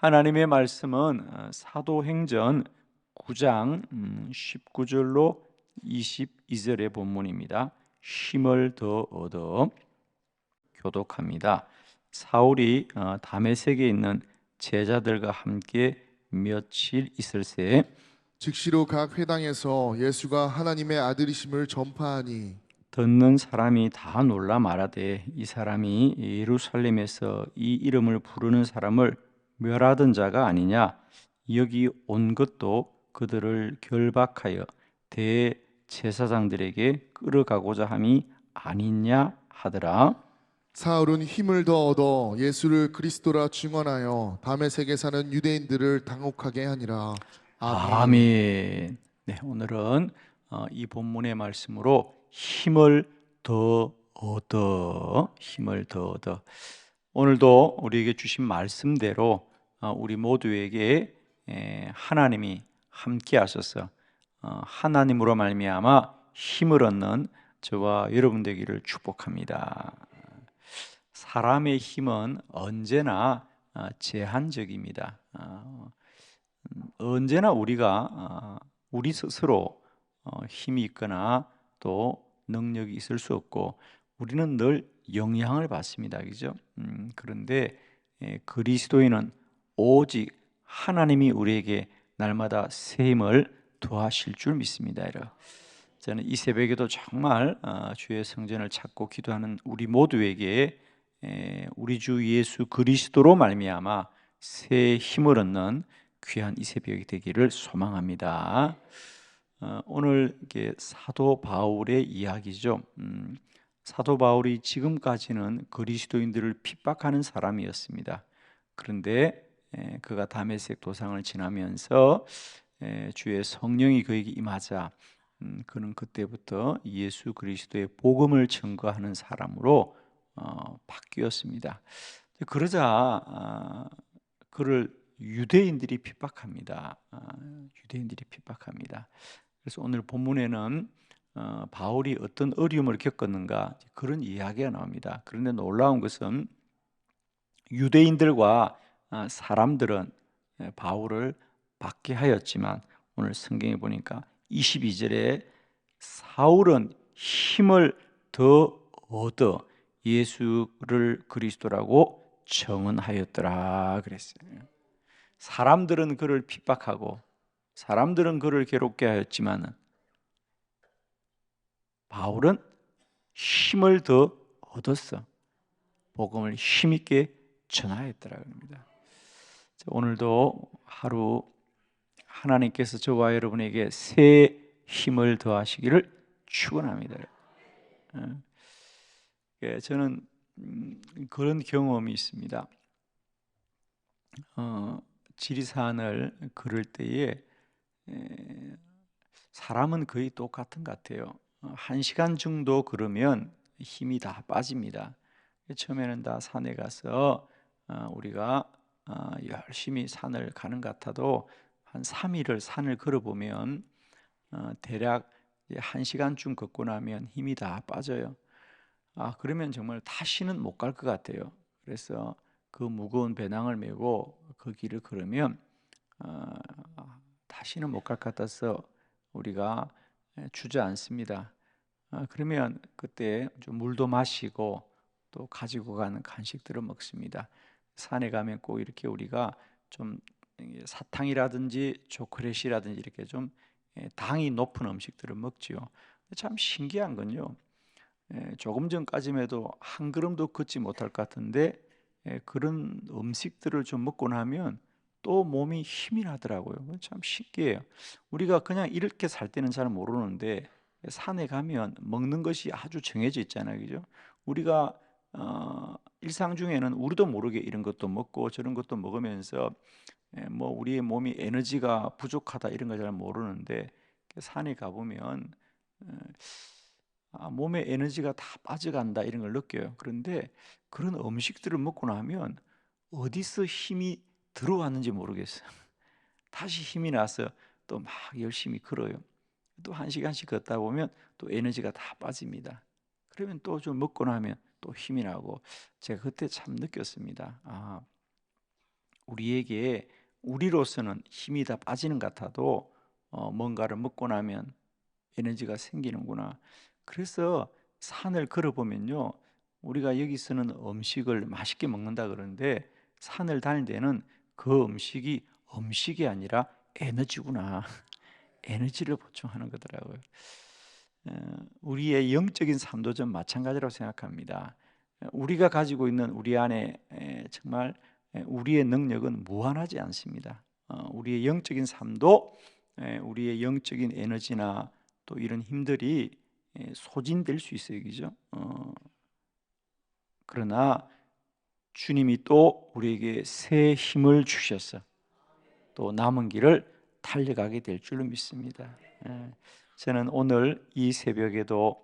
하나님의 말씀은 사도행전 9장 19절로 22절의 본문입니다. 힘을 더 얻어 교독합니다. 사울이 다메섹에 있는 제자들과 함께 며칠 있을 새 즉시로 각 회당에서 예수가 하나님의 아들이심을 전파하니 듣는 사람이 다 놀라 말하되, 이 사람이 예루살렘에서 이 이름을 부르는 사람을 멸하던 자가 아니냐? 여기 온 것도 그들을 결박하여 대제사장들에게 끌어가고자 함이 아니냐 하더라. 사울은 힘을 더 얻어 예수를 그리스도라 증언하여 다메섹에 사는 유대인들을 당혹하게 하니라. 아멘. 아멘. 네, 오늘은 이 본문의 말씀으로 힘을 더 얻어, 힘을 더 얻어. 오늘도 우리에게 주신 말씀대로 우리 모두에게 하나님이 함께 하셔서 하나님으로 말미암아 힘을 얻는 저와 여러분 되기를 축복합니다. 사람의 힘은 언제나 제한적입니다. 언제나 우리가 우리 스스로 힘이 있거나 또 능력이 있을 수 없고, 우리는 늘 영향을 받습니다. 그죠? 그런데 그리스도인은 오직 하나님이 우리에게 날마다 새 힘을 더하실 줄 믿습니다. 저는 이 새벽에도 정말 주의 성전을 찾고 기도하는 우리 모두에게 우리 주 예수 그리스도로 말미암아 새 힘을 얻는 귀한 이 새벽이 되기를 소망합니다. 오늘 이게 사도 바울의 이야기죠. 사도 바울이 지금까지는 그리스도인들을 핍박하는 사람이었습니다. 그런데 그가 다메섹 도상을 지나면서 주의 성령이 그에게 임하자 그는 그때부터 예수 그리스도의 복음을 증거하는 사람으로 바뀌었습니다. 그러자 그를 유대인들이 핍박합니다. 유대인들이 핍박합니다. 그래서 오늘 본문에는 바울이 어떤 어려움을 겪었는가 그런 이야기가 나옵니다. 그런데 놀라운 것은 유대인들과 사람들은 바울을 받게 하였지만, 오늘 성경에 보니까 22절에 사울은 힘을 더 얻어 예수를 그리스도라고 청언하였더라 그랬어요. 사람들은 그를 핍박하고 사람들은 그를 괴롭게 하였지만 바울은 힘을 더 얻었어. 복음을 힘있게 전하였더라 합니다. 오늘도 하루 하나님께서 저와 여러분에게 새 힘을 더하시기를 축원합니다. 저는 그런 경험이 있습니다. 지리산을 걸을 때에 사람은 거의 똑같은 것 같아요. 1시간 정도 걸으면 힘이 다 빠집니다. 처음에는 다 산에 가서 우리가 열심히 산을 가는 것 같아도 한 3일을 산을 걸어보면 대략 1시간쯤 걷고 나면 힘이 다 빠져요. 그러면 정말 다시는 못 갈 것 같아요. 그래서 그 무거운 배낭을 메고 그 길을 걸으면 다시는 못 갈 것 같아서 우리가 주저앉습니다. 그러면 그때 좀 물도 마시고 또 가지고 가는 간식들을 먹습니다. 산에 가면 꼭 이렇게 우리가 좀 사탕이라든지 초콜릿이라든지 이렇게 좀 당이 높은 음식들을 먹지요. 참 신기한 건요, 조금 전까지만 해도 한 걸음도 걷지 못할 것 같은데 그런 음식들을 좀 먹고 나면 또 몸이 힘이 나더라고요. 참 신기해요. 우리가 그냥 이렇게 살 때는 잘 모르는데 산에 가면 먹는 것이 아주 정해져 있잖아요. 그죠? 우리가 일상 중에는 우리도 모르게 이런 것도 먹고 저런 것도 먹으면서 뭐 우리의 몸이 에너지가 부족하다 이런 걸 잘 모르는데, 산에 가보면 몸에 에너지가 다 빠져간다 이런 걸 느껴요. 그런데 그런 음식들을 먹고 나면 어디서 힘이 들어왔는지 모르겠어요. 다시 힘이 나서 또 막 열심히 걸어요. 또 1시간씩 걷다 보면 또 에너지가 다 빠집니다. 그러면 또 좀 먹고 나면 또 힘이 나고, 제가 그때 참 느꼈습니다. 우리에게 우리로서는 힘이 다 빠지는 것 같아도 뭔가를 먹고 나면 에너지가 생기는구나. 그래서 산을 걸어보면요, 우리가 여기서는 음식을 맛있게 먹는다 그러는데 산을 다닐 때는 그 음식이 아니라 에너지구나. 에너지를 보충하는 거더라고요. 우리의 영적인 삶도 좀 마찬가지라고 생각합니다. 우리가 가지고 있는 우리 안에 정말 우리의 능력은 무한하지 않습니다. 우리의 영적인 삶도 우리의 영적인 에너지나 또 이런 힘들이 소진될 수 있어요, 그죠? 그러나 주님이 또 우리에게 새 힘을 주셔서 또 남은 길을 달려가게 될 줄로 믿습니다. 저는 오늘 이 새벽에도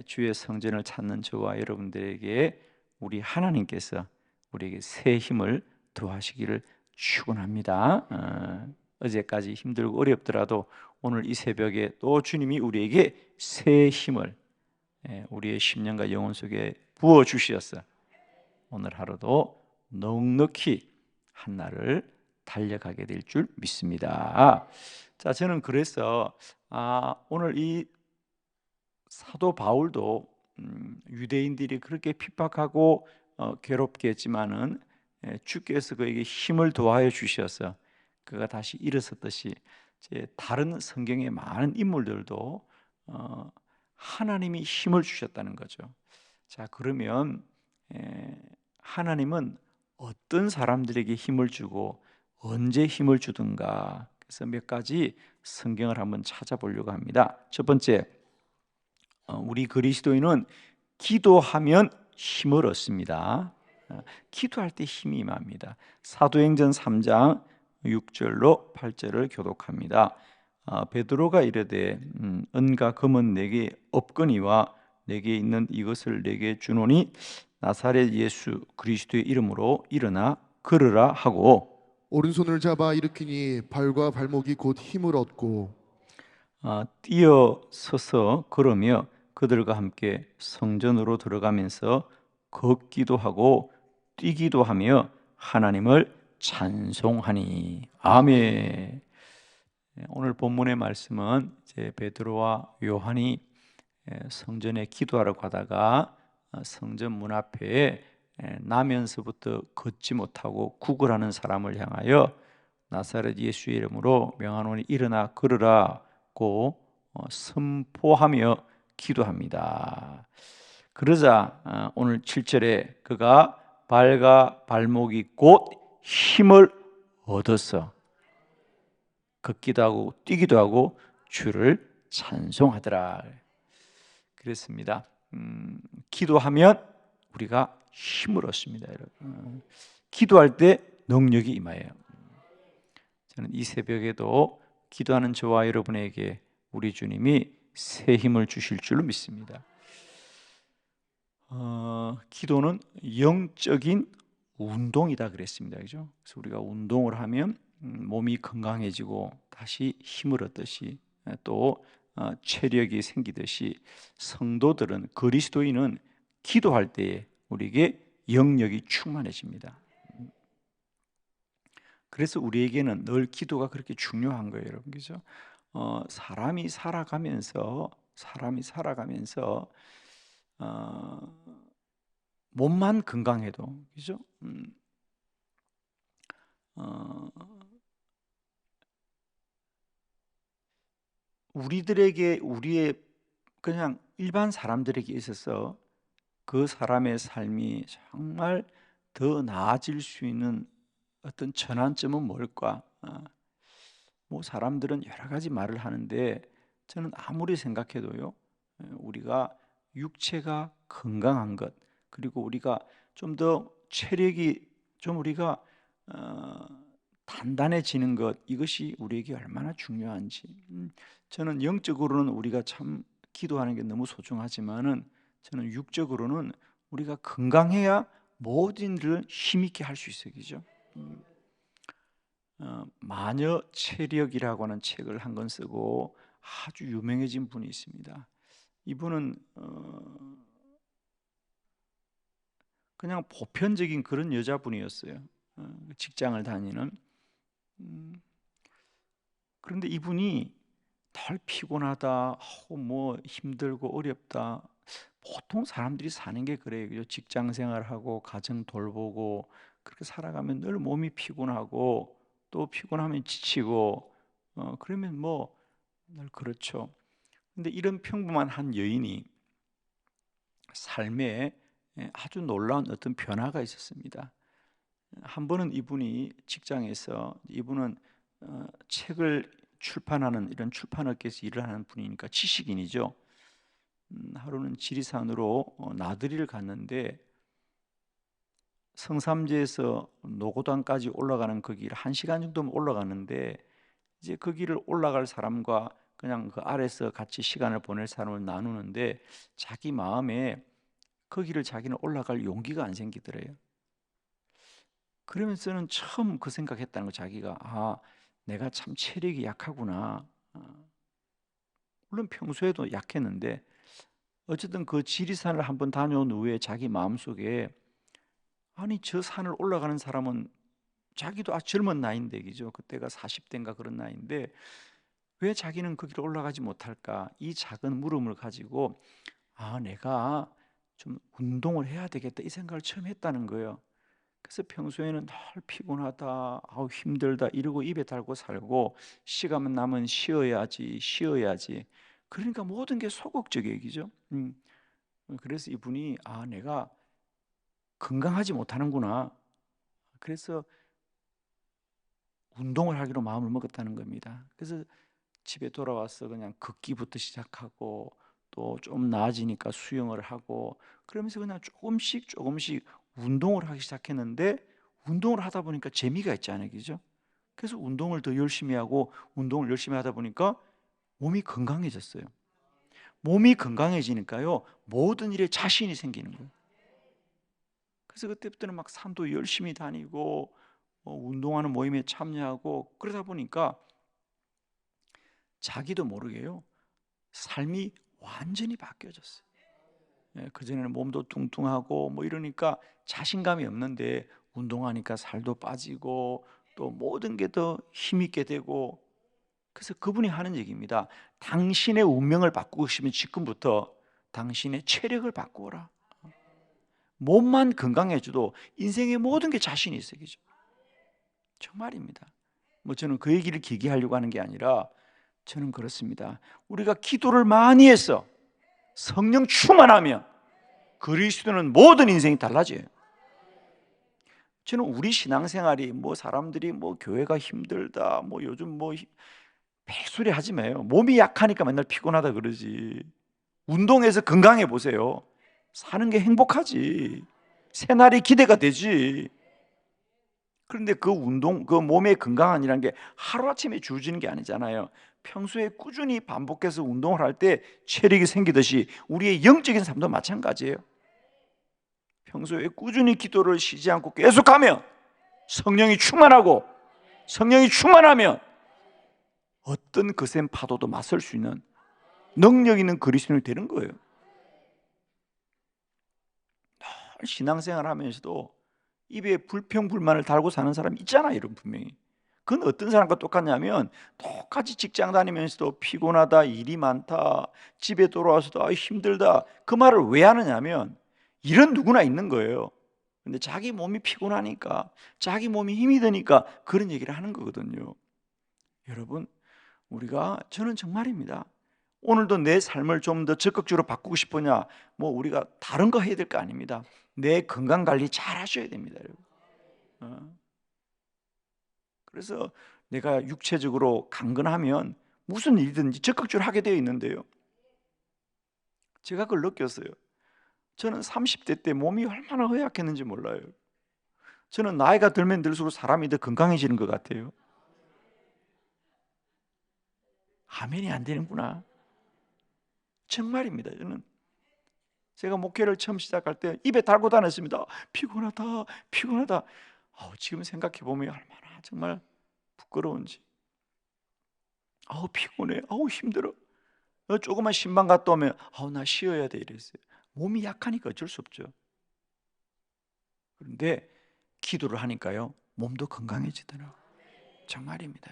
주의 성전을 찾는 저와 여러분들에게 우리 하나님께서 우리에게 새 힘을 더하시기를 축원합니다. 어제까지 힘들고 어렵더라도 오늘 이 새벽에 또 주님이 우리에게 새 힘을 우리의 심령과 영혼 속에 부어 주셔서 오늘 하루도 넉넉히 한날을 달려가게 될 줄 믿습니다. 자, 저는 그래서 오늘 이 사도 바울도 유대인들이 그렇게 핍박하고 괴롭게 했지만은 주께서 그에게 힘을 더하여 주셔서 그가 다시 일어섰듯이 이제 다른 성경의 많은 인물들도 하나님이 힘을 주셨다는 거죠. 자, 그러면 하나님은 어떤 사람들에게 힘을 주고 언제 힘을 주든가, 그래서 몇 가지 성경을 한번 찾아보려고 합니다. 첫 번째, 우리 그리스도인은 기도하면 힘을 얻습니다. 기도할 때 힘이 임합니다. 사도행전 3장 6절로 8절을 교독합니다. 베드로가 이르되 은과 금은 내게 없거니와 내게 있는 이것을 내게 주노니 나사렛 예수 그리스도의 이름으로 일어나 걸으라 하고 오른손을 잡아 일으키니 발과 발목이 곧 힘을 얻고 뛰어 서서 걸으며 그들과 함께 성전으로 들어가면서 걷기도 하고 뛰기도 하며 하나님을 찬송하니 아멘. 오늘 본문의 말씀은 이제 베드로와 요한이 성전에 기도하러 가다가 성전 문 앞에 나면서부터 걷지 못하고 구걸하는 사람을 향하여 나사렛 예수의 이름으로 명하노니 일어나 걸으라고 선포하며 기도합니다. 그러자 오늘 7절에 그가 발과 발목이 곧 힘을 얻어서 걷기도 하고 뛰기도 하고 주를 찬송하더라. 그랬습니다. 기도하면 우리가 힘을 얻습니다, 여러분. 기도할 때 능력이 임해요. 저는 이 새벽에도 기도하는 저와 여러분에게 우리 주님이 새 힘을 주실 줄로 믿습니다. 기도는 영적인 운동이다 그랬습니다, 그죠? 그래서 우리가 운동을 하면 몸이 건강해지고 다시 힘을 얻듯이 또 체력이 생기듯이 성도들은 그리스도인은 기도할 때에 우리에게 영력이 충만해집니다. 그래서 우리에게는 늘 기도가 그렇게 중요한 거예요, 여러분, 그죠? 사람이 살아가면서 몸만 건강해도, 그죠? 우리의 그냥 일반 사람들에게 있어서 그 사람의 삶이 정말 더 나아질 수 있는 어떤 전환점은 뭘까? 뭐 사람들은 여러 가지 말을 하는데 저는 아무리 생각해도요, 우리가 육체가 건강한 것, 그리고 우리가 좀 더 체력이 좀 우리가 단단해지는 것, 이것이 우리에게 얼마나 중요한지. 저는 영적으로는 우리가 참 기도하는 게 너무 소중하지만은 저는 육적으로는 우리가 건강해야 모든 일을 힘있게 할 수 있어요, 그죠? 마녀 체력이라고 하는 책을 한 권 쓰고 아주 유명해진 분이 있습니다. 이분은 그냥 보편적인 그런 여자분이었어요. 직장을 다니는. 그런데 이분이 덜 피곤하다, 뭐 힘들고 어렵다. 보통 사람들이 사는 게 그래요. 그죠? 직장 생활하고 가정 돌보고 그렇게 살아가면 늘 몸이 피곤하고 또 피곤하면 지치고 그러면 뭐 늘 그렇죠. 근데 이런 평범한 한 여인이 삶에 아주 놀라운 어떤 변화가 있었습니다. 한 번은 이분이 직장에서, 이분은 책을 출판하는 이런 출판업계에서 일을 하는 분이니까 지식인이죠. 하루는 지리산으로 나들이를 갔는데 성삼지에서 노고단까지 올라가는 그 길 1시간 정도면 올라가는데, 이제 그 길을 올라갈 사람과 그냥 그 아래서 같이 시간을 보낼 사람을 나누는데 자기 마음에 그 길을 자기는 올라갈 용기가 안 생기더래요. 그러면서는 처음 그 생각했다는 거, 자기가 내가 참 체력이 약하구나. 물론 평소에도 약했는데 어쨌든 그 지리산을 한번 다녀온 후에 자기 마음속에, 아니 저 산을 올라가는 사람은 자기도 아주 젊은 나이인데, 그죠? 그때가 40대인가 그런 나이인데 왜 자기는 그 길을 올라가지 못할까? 이 작은 물음을 가지고 내가 좀 운동을 해야 되겠다, 이 생각을 처음 했다는 거예요. 그래서 평소에는 늘 피곤하다, 힘들다 이러고 입에 달고 살고, 시간 나면 쉬어야지. 그러니까 모든 게 소극적 얘기죠. 그래서 이분이 내가 건강하지 못하는구나. 그래서 운동을 하기로 마음을 먹었다는 겁니다. 그래서 집에 돌아와서 그냥 걷기부터 시작하고 또 좀 나아지니까 수영을 하고, 그러면서 그냥 조금씩 운동을 하기 시작했는데, 운동을 하다 보니까 재미가 있잖아요, 그죠? 그래서 운동을 더 열심히 하고 운동을 열심히 하다 보니까 몸이 건강해졌어요. 몸이 건강해지니까요, 모든 일에 자신이 생기는 거예요. 그래서 그때부터는 막 산도 열심히 다니고 운동하는 모임에 참여하고, 그러다 보니까 자기도 모르게요, 삶이 완전히 바뀌어졌어요. 그전에는 몸도 뚱뚱하고 뭐 이러니까 자신감이 없는데 운동하니까 살도 빠지고 또 모든 게 더 힘있게 되고. 그래서 그분이 하는 얘기입니다. 당신의 운명을 바꾸고 싶으면 지금부터 당신의 체력을 바꾸어라. 몸만 건강해져도 인생의 모든 게 자신이 있어요. 그죠? 정말입니다. 뭐 저는 그 얘기를 기기하려고 하는 게 아니라 저는 그렇습니다. 우리가 기도를 많이 해서 성령 충만하면 그리스도는 모든 인생이 달라져요. 저는 우리 신앙생활이 뭐 사람들이 뭐 교회가 힘들다, 뭐 요즘 뭐 별소리 하지 마요. 몸이 약하니까 맨날 피곤하다 그러지. 운동해서 건강해 보세요. 사는 게 행복하지. 새날이 기대가 되지. 그런데 그 운동, 그 몸의 건강이라는 게 하루아침에 주어지는 게 아니잖아요. 평소에 꾸준히 반복해서 운동을 할 때 체력이 생기듯이 우리의 영적인 삶도 마찬가지예요. 평소에 꾸준히 기도를 쉬지 않고 계속하면 성령이 충만하고, 성령이 충만하면 어떤 거센 파도도 맞설 수 있는 능력 있는 그리스도인이 되는 거예요. 신앙생활 하면서도 입에 불평불만을 달고 사는 사람이 있잖아요, 여러분. 분명히 그건 어떤 사람과 똑같냐면, 똑같이 직장 다니면서도 피곤하다, 일이 많다, 집에 돌아와서도 힘들다, 그 말을 왜 하느냐면 일은 누구나 있는 거예요. 근데 자기 몸이 피곤하니까, 자기 몸이 힘이 드니까 그런 얘기를 하는 거거든요. 여러분, 저는 정말입니다, 오늘도 내 삶을 좀 더 적극적으로 바꾸고 싶으냐, 뭐 우리가 다른 거 해야 될 거 아닙니다. 내 건강 관리 잘 하셔야 됩니다, 여러분. 그래서 내가 육체적으로 강건하면 무슨 일이든지 적극적으로 하게 되어 있는데요, 제가 그걸 느꼈어요. 저는 30대 때 몸이 얼마나 허약했는지 몰라요. 저는 나이가 들면 들수록 사람이 더 건강해지는 것 같아요. 아멘이 안 되는구나. 정말입니다. 제가 목회를 처음 시작할 때 입에 달고 다녔습니다. 피곤하다. 지금 생각해 보면 얼마나 정말 부끄러운지. 피곤해. 힘들어. 조금만 신방 갔다 오면 나 쉬어야 돼 이랬어요. 몸이 약하니까 어쩔 수 없죠. 그런데 기도를 하니까요, 몸도 건강해지더라고요. 정말입니다.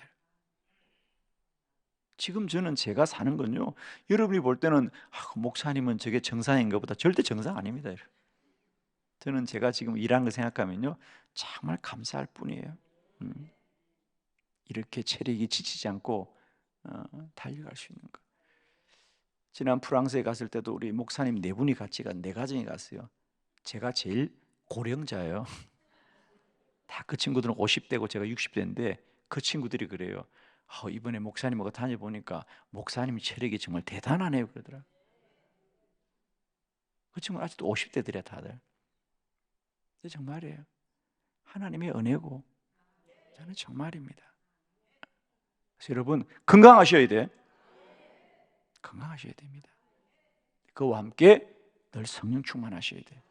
지금 저는 제가 사는 건요, 여러분이 볼 때는 목사님은 저게 정상인가 보다. 절대 정상 아닙니다. 저는 제가 지금 일하는 거 생각하면요, 정말 감사할 뿐이에요. 이렇게 체력이 지치지 않고 달려갈 수 있는 거. 지난 프랑스에 갔을 때도 우리 목사님 4분이 같이 네 가정이 갔어요. 제가 제일 고령자예요. 다 그 친구들은 50대고 제가 60대인데 그 친구들이 그래요. 이번에 목사님하고 다녀보니까 목사님 체력이 정말 대단하네요 그러더라. 그 친구는 아직도 50대들이야 다들. 정말이에요. 하나님의 은혜고 저는 정말입니다. 그래서 여러분 건강하셔야 돼. 건강하셔야 됩니다. 그와 함께 늘 성령 충만하셔야 돼.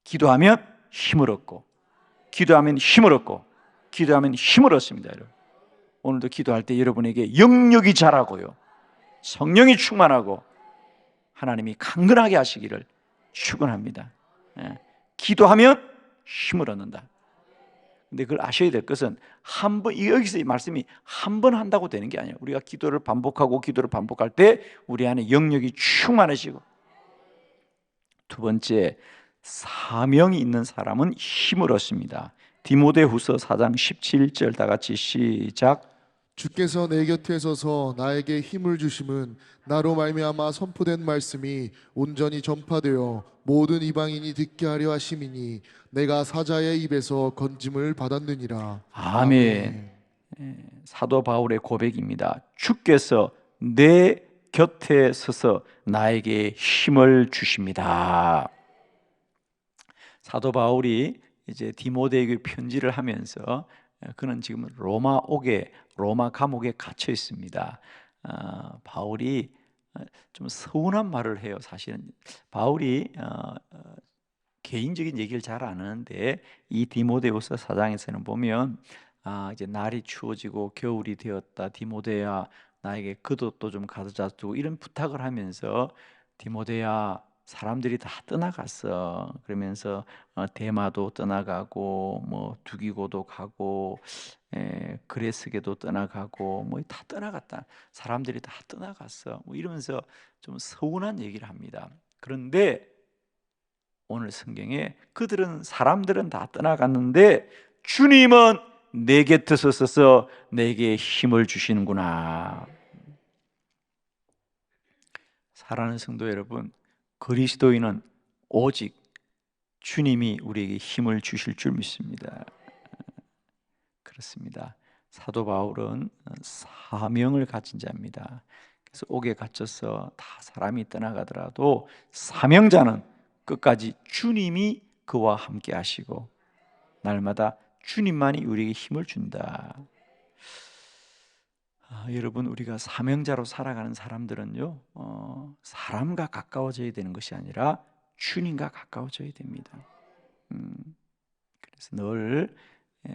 기도하면 힘을 얻고, 기도하면 힘을 얻고, 기도하면 힘을 얻습니다. 여러분. 오늘도 기도할 때 여러분에게 영역이 자라고요, 성령이 충만하고 하나님이 강건하게 하시기를 축원합니다. 기도하면 힘을 얻는다. 근데 그걸 아셔야 될 것은 한 번, 여기서 이 말씀이 한 번 한다고 되는 게 아니에요. 우리가 기도를 반복하고 기도를 반복할 때 우리 안에 영역이 충만해지고, 두 번째, 사명이 있는 사람은 힘을 얻습니다. 디모데후서 4장 17절 다 같이 시작. 주께서 내 곁에 서서 나에게 힘을 주심은 나로 말미암아 선포된 말씀이 온전히 전파되어 모든 이방인이 듣게 하려 하심이니 내가 사자의 입에서 건짐을 받았느니라. 아멘. 사도 바울의 고백입니다. 주께서 내 곁에 서서 나에게 힘을 주십니다. 사도 바울이 이제 디모데에게 편지를 하면서 그는 지금 로마 감옥에 갇혀 있습니다. 바울이 좀 서운한 말을 해요. 사실은 바울이 개인적인 얘기를 잘 안 하는데 이 디모데후서 4장에서는 보면 이제 날이 추워지고 겨울이 되었다. 디모데야, 나에게 겉옷도 좀 가져다 주고 이런 부탁을 하면서, 디모데야, 사람들이 다 떠나갔어. 그러면서 데마도 떠나가고 뭐 두기고도 가고 그레스게도 떠나가고 뭐 다 떠나갔다. 사람들이 다 떠나갔어. 뭐 이러면서 좀 서운한 얘기를 합니다. 그런데 오늘 성경에 사람들은 다 떠나갔는데 주님은 내 곁에 서서 내게 힘을 주시는구나. 사랑하는 성도 여러분, 그리스도인은 오직 주님이 우리에게 힘을 주실 줄 믿습니다. 그렇습니다. 사도 바울은 사명을 가진 자입니다. 그래서 옥에 갇혀서 다 사람이 떠나가더라도 사명자는 끝까지 주님이 그와 함께 하시고 날마다 주님만이 우리에게 힘을 준다. 여러분, 우리가 사명자로 살아가는 사람들은요, 사람과 가까워져야 되는 것이 아니라 주님과 가까워져야 됩니다. 그래서 늘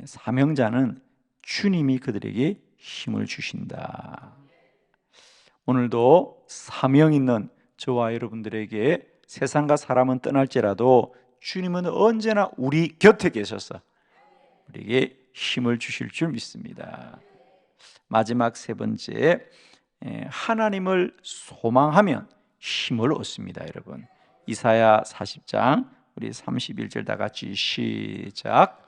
사명자는 주님이 그들에게 힘을 주신다. 오늘도 사명 있는 저와 여러분들에게 세상과 사람은 떠날지라도 주님은 언제나 우리 곁에 계셔서 우리에게 힘을 주실 줄 믿습니다. 마지막 세 번째, 하나님을 소망하면 힘을 얻습니다. 여러분, 이사야 40장 우리 31절 다 같이 시작.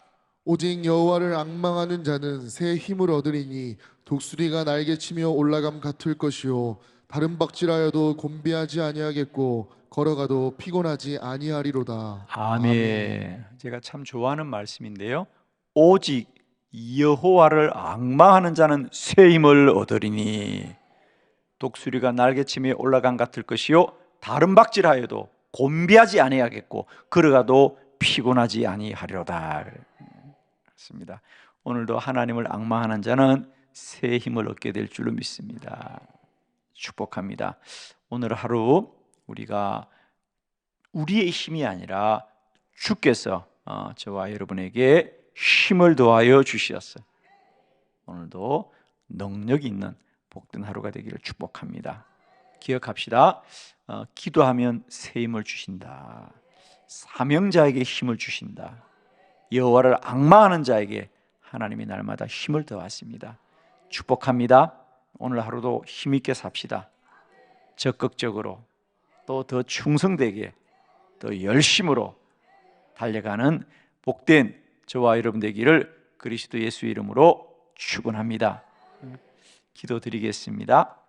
오직 여호와를 앙망하는 자는 새 힘을 얻으리니 독수리가 날개치며 올라감 같을 것이요 다른 박질하여도 곤비하지 아니하겠고 걸어가도 피곤하지 아니하리로다. 아멘. 제가 참 좋아하는 말씀인데요, 오직 여호와를 앙망하는 자는 새 힘을 얻으리니 독수리가 날개치며 올라감 같을 것이요 다른 박질하여도 곤비하지 아니하겠고 걸어가도 피곤하지 아니하리로다. 그렇습니다. 오늘도 하나님을 앙망하는 자는 새 힘을 얻게 될 줄로 믿습니다. 축복합니다. 오늘 하루 우리가 우리의 힘이 아니라 주께서 저와 여러분에게 힘을 더하여 주시었어요. 오늘도 능력 있는 복된 하루가 되기를 축복합니다. 기억합시다. 기도하면 새 힘을 주신다. 사명자에게 힘을 주신다. 여호와를 앙망하는 자에게 하나님이 날마다 힘을 더하십니다. 축복합니다. 오늘 하루도 힘있게 삽시다. 적극적으로 또 더 충성되게 더 열심으로 달려가는 복된 저와 여러분 되기를 그리스도 예수 이름으로 축원합니다. 기도드리겠습니다.